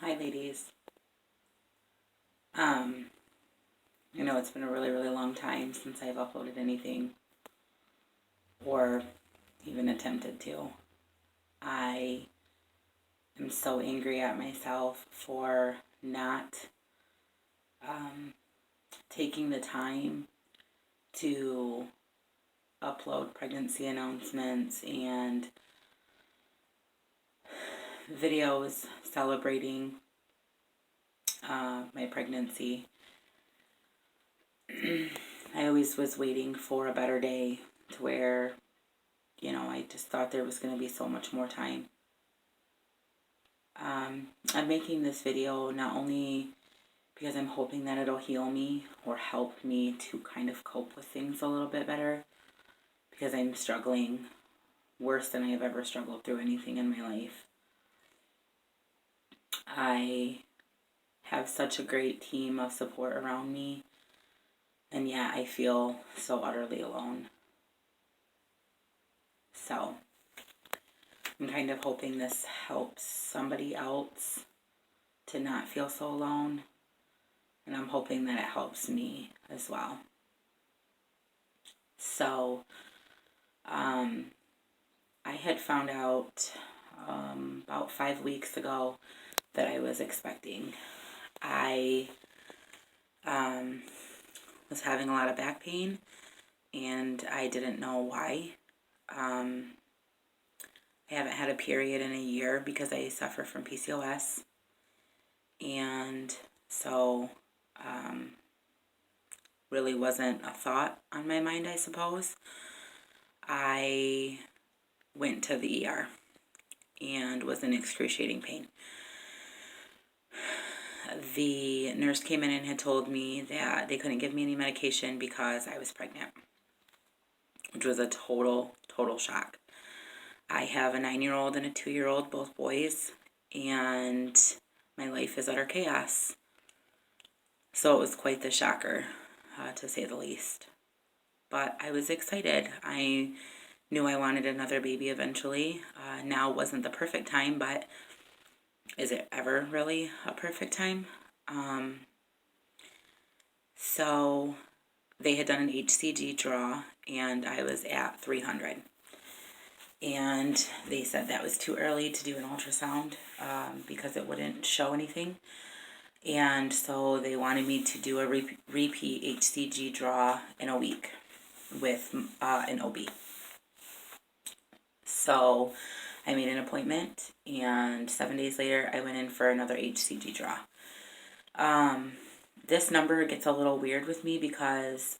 Hi, ladies. I know it's been a really, really long time since I've uploaded anything or even attempted to. I am so angry at myself for not taking the time to upload pregnancy announcements and videos celebrating my pregnancy. I always was waiting for a better day to where, I just thought there was going to be so much more time. I'm making this video not only because I'm hoping that it'll heal me or help me to kind of cope with things a little bit better, because I'm struggling worse than I have ever struggled through anything in my life. I have such a great team of support around me, and yet I feel so utterly alone. So I'm kind of hoping this helps somebody else to not feel so alone, and I'm hoping that it helps me as well. So I had found out about 5 weeks ago that I was expecting. I was having a lot of back pain, and I didn't know why. I haven't had a period in a year because I suffer from PCOS, and so really wasn't a thought on my mind, I suppose. I went to the ER and was in excruciating pain. The nurse came in and had told me that they couldn't give me any medication because I was pregnant, which was a total shock. I have a 9-year-old and a 2-year-old, both boys, and my life is utter chaos. So it was quite the shocker, to say the least. But I was excited. I knew I wanted another baby eventually. Now wasn't the perfect time, but is it ever really a perfect time? So they had done an HCG draw, and I was at 300. And they said that was too early to do an ultrasound because it wouldn't show anything. And so they wanted me to do a repeat HCG draw in a week with an OB. So I made an appointment, and 7 days later I went in for another HCG draw. This number gets a little weird with me because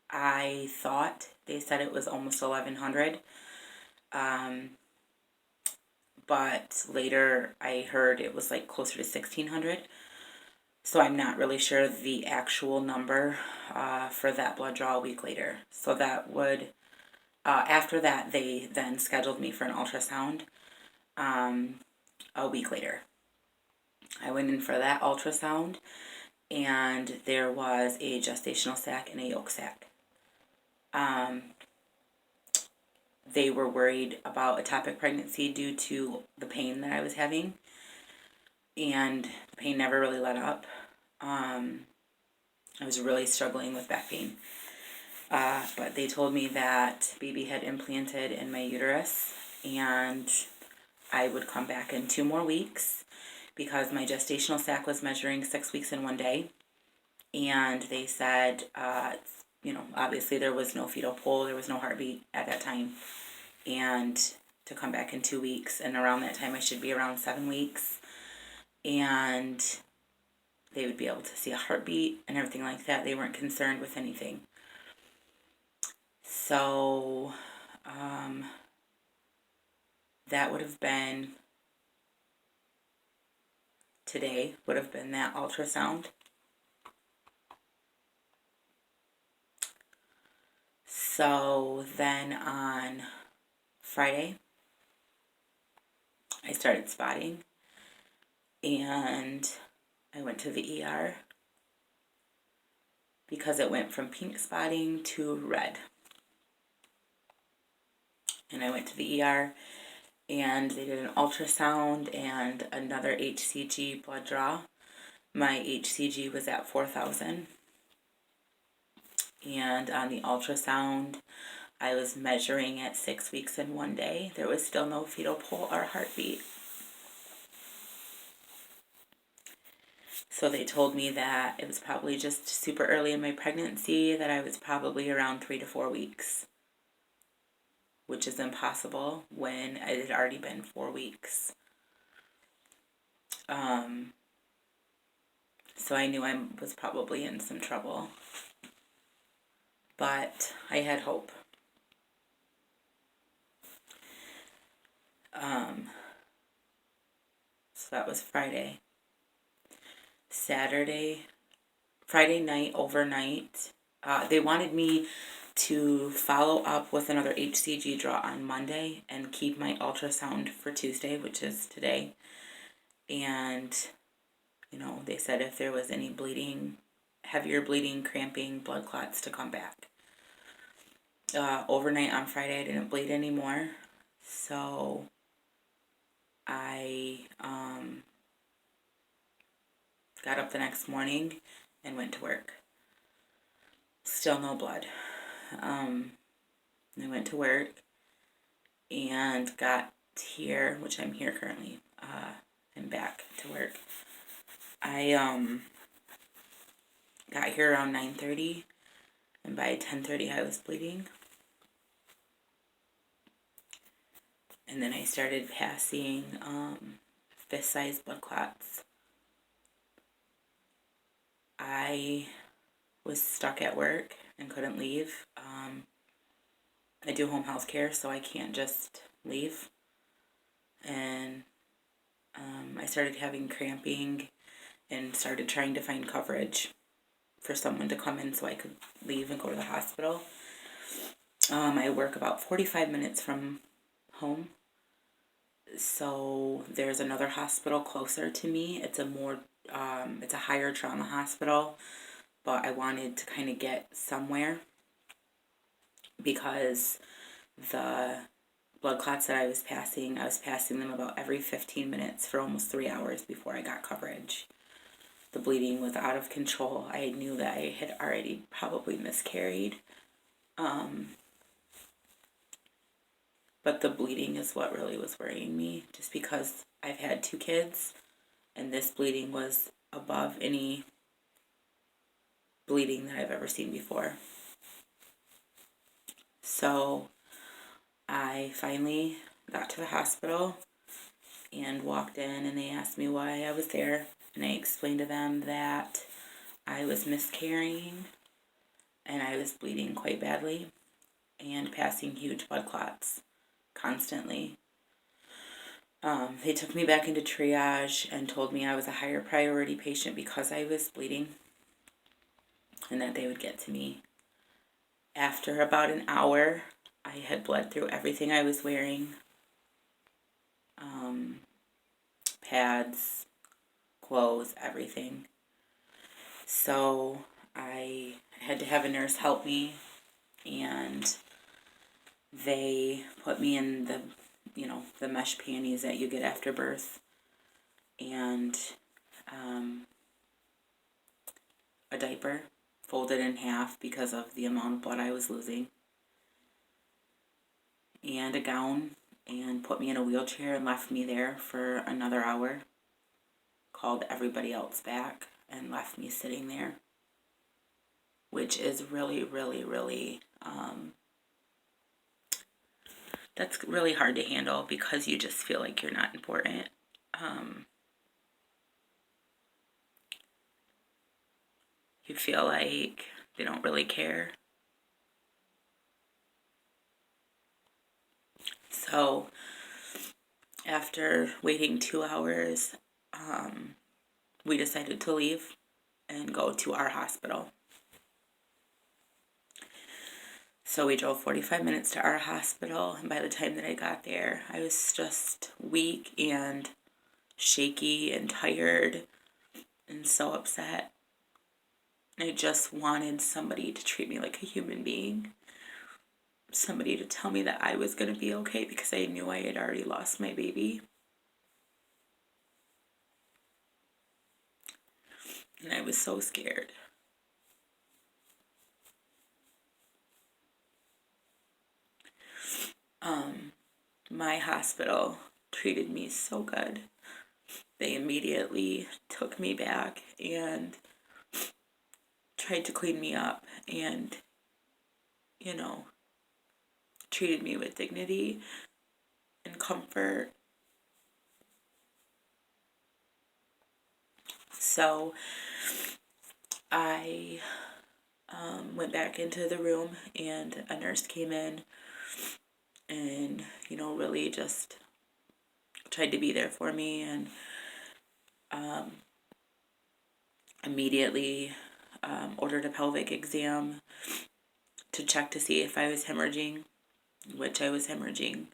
I thought they said it was almost 1,100. But later I heard it was like closer to 1,600. So I'm not really sure the actual number for that blood draw a week later. So that would, after that, they then scheduled me for an ultrasound a week later. I went in for that ultrasound, and there was a gestational sac and a yolk sac. They were worried about ectopic pregnancy due to the pain that I was having, and the pain never really let up. I was really struggling with back pain. But they told me that baby had implanted in my uterus, and I would come back in 2 more weeks because my gestational sac was measuring 6 weeks in 1 day. And they said, obviously there was no fetal pull, there was no heartbeat at that time. And to come back in 2 weeks, and around that time I should be around 7 weeks. And they would be able to see a heartbeat and everything like that. They weren't concerned with anything. So, that would have been, today would have been that ultrasound. So then on Friday, I started spotting, and I went to the ER because it went from pink spotting to red. And I went to the ER, and they did an ultrasound and another HCG blood draw. My HCG was at 4,000, and on the ultrasound, I was measuring at 6 weeks and 1 day. There was still no fetal pulse or heartbeat. So they told me that it was probably just super early in my pregnancy, that I was probably around 3 to 4 weeks, which is impossible when it had already been 4 weeks. So I knew I was probably in some trouble, but I had hope. So that was Friday. Friday night, overnight, they wanted me to follow up with another HCG draw on Monday and keep my ultrasound for Tuesday, which is today. And, they said if there was any bleeding, heavier bleeding, cramping, blood clots, to come back. Overnight on Friday, I didn't bleed anymore. So I got up the next morning and went to work. Still no blood. I went to work and got here, which I'm here currently. I'm back to work. I got here around 9:30, and by 10:30 I was bleeding. And then I started passing fist-sized blood clots. I was stuck at work and couldn't leave. I do home health care, so I can't just leave. And I started having cramping and started trying to find coverage for someone to come in so I could leave and go to the hospital. I work about 45 minutes from home. So there's another hospital closer to me. It's a higher trauma hospital, but I wanted to kind of get somewhere because the blood clots that I was passing them about every 15 minutes for almost 3 hours before I got coverage. The bleeding was out of control. I knew that I had already probably miscarried. But the bleeding is what really was worrying me, just because I've had 2 kids, and this bleeding was above any bleeding that I've ever seen before. So I finally got to the hospital and walked in, and they asked me why I was there, and I explained to them that I was miscarrying and I was bleeding quite badly and passing huge blood clots constantly. They took me back into triage and told me I was a higher priority patient because I was bleeding, and that they would get to me. After about an hour, I had bled through everything I was wearing. Pads, clothes, everything. So I had to have a nurse help me, and they put me in the mesh panties that you get after birth, and a diaper folded in half because of the amount of blood I was losing, and a gown, and put me in a wheelchair and left me there for another hour. Called everybody else back and left me sitting there, which is really, really, really, that's really hard to handle because you just feel like you're not important. You feel like they don't really care. So after waiting 2 hours, we decided to leave and go to our hospital. So we drove 45 minutes to our hospital, and by the time that I got there, I was just weak and shaky and tired and so upset. I just wanted somebody to treat me like a human being. somebody to tell me that I was going to be okay, because I knew I had already lost my baby. And I was so scared. My hospital treated me so good. They immediately took me back and tried to clean me up and, you know, treated me with dignity and comfort. So I went back into the room, and a nurse came in and, you know, really just tried to be there for me, and immediately ordered a pelvic exam to check to see if I was hemorrhaging, which I was hemorrhaging.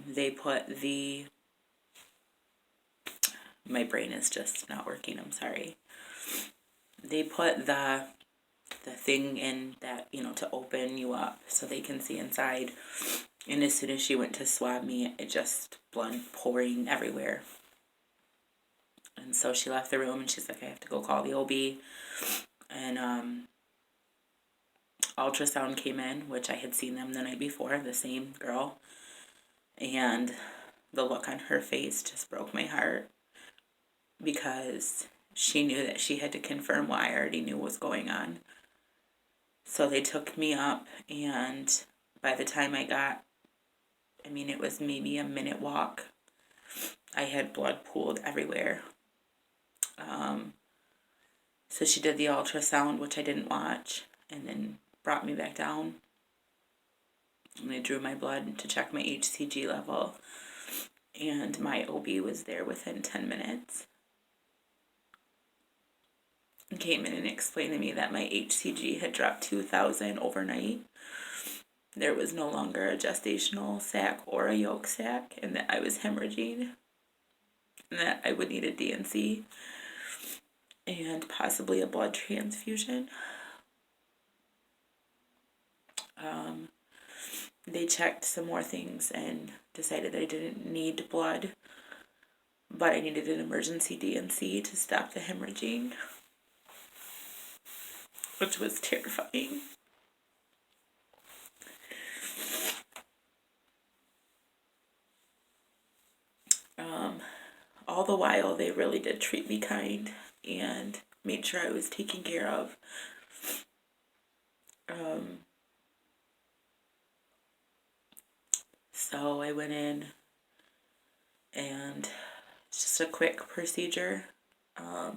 They put my brain is just not working, I'm sorry. They put the thing in that, you know, to open you up so they can see inside. And as soon as she went to swab me, it just blood pouring everywhere. And so she left the room, and she's like, I have to go call the OB. And ultrasound came in, which I had seen them the night before, the same girl. And the look on her face just broke my heart, because she knew that she had to confirm what I already knew was going on. So they took me up, and by the time I got, it was maybe a minute walk, I had blood pooled everywhere. So she did the ultrasound, which I didn't watch, and then brought me back down. And they drew my blood to check my HCG level, and my OB was there within 10 minutes. And came in and explained to me that my HCG had dropped 2,000 overnight. There was no longer a gestational sac or a yolk sac, and that I was hemorrhaging, and that I would need a D&C and possibly a blood transfusion. They checked some more things and decided that I didn't need blood, but I needed an emergency D&C to stop the hemorrhaging, which was terrifying. All the while, they really did treat me kind and made sure I was taken care of. So I went in, and it's just a quick procedure. I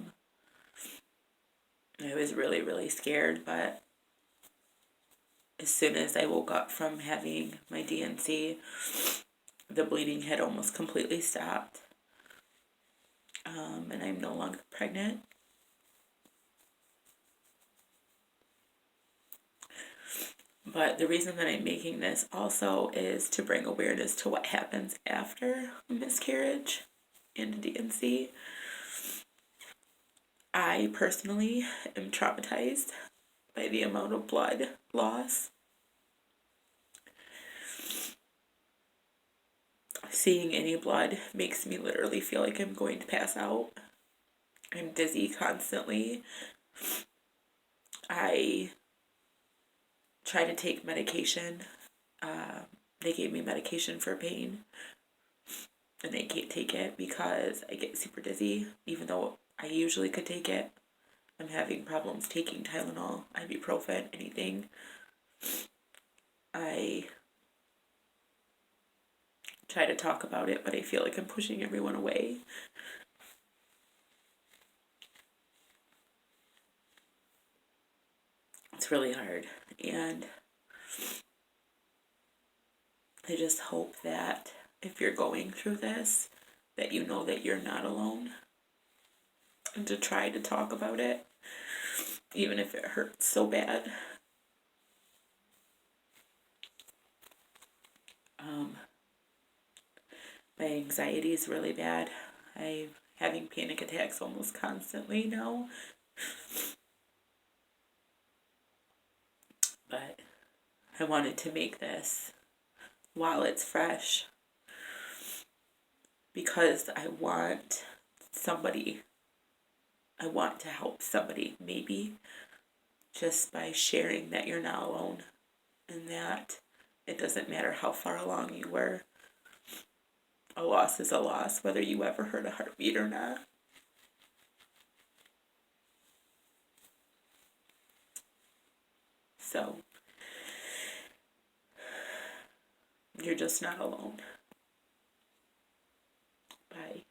was really, really scared, but as soon as I woke up from having my D&C, the bleeding had almost completely stopped. And I'm no longer pregnant. But the reason that I'm making this also is to bring awareness to what happens after a miscarriage and a D&C. I personally am traumatized by the amount of blood loss. Seeing any blood makes me literally feel like I'm going to pass out. I'm dizzy constantly. I try to take medication. They gave me medication for pain, and I can't take it because I get super dizzy, even though I usually could take it. I'm having problems taking Tylenol, ibuprofen, anything. I try to talk about it, but I feel like I'm pushing everyone away. It's really hard, and I just hope that if you're going through this, that you know that you're not alone, and to try to talk about it, even if it hurts so bad. My anxiety is really bad. I'm having panic attacks almost constantly now. But I wanted to make this while it's fresh because I want to help somebody, maybe just by sharing that you're not alone and that it doesn't matter how far along you were. A loss is a loss, whether you ever heard a heartbeat or not. So, you're just not alone. Bye.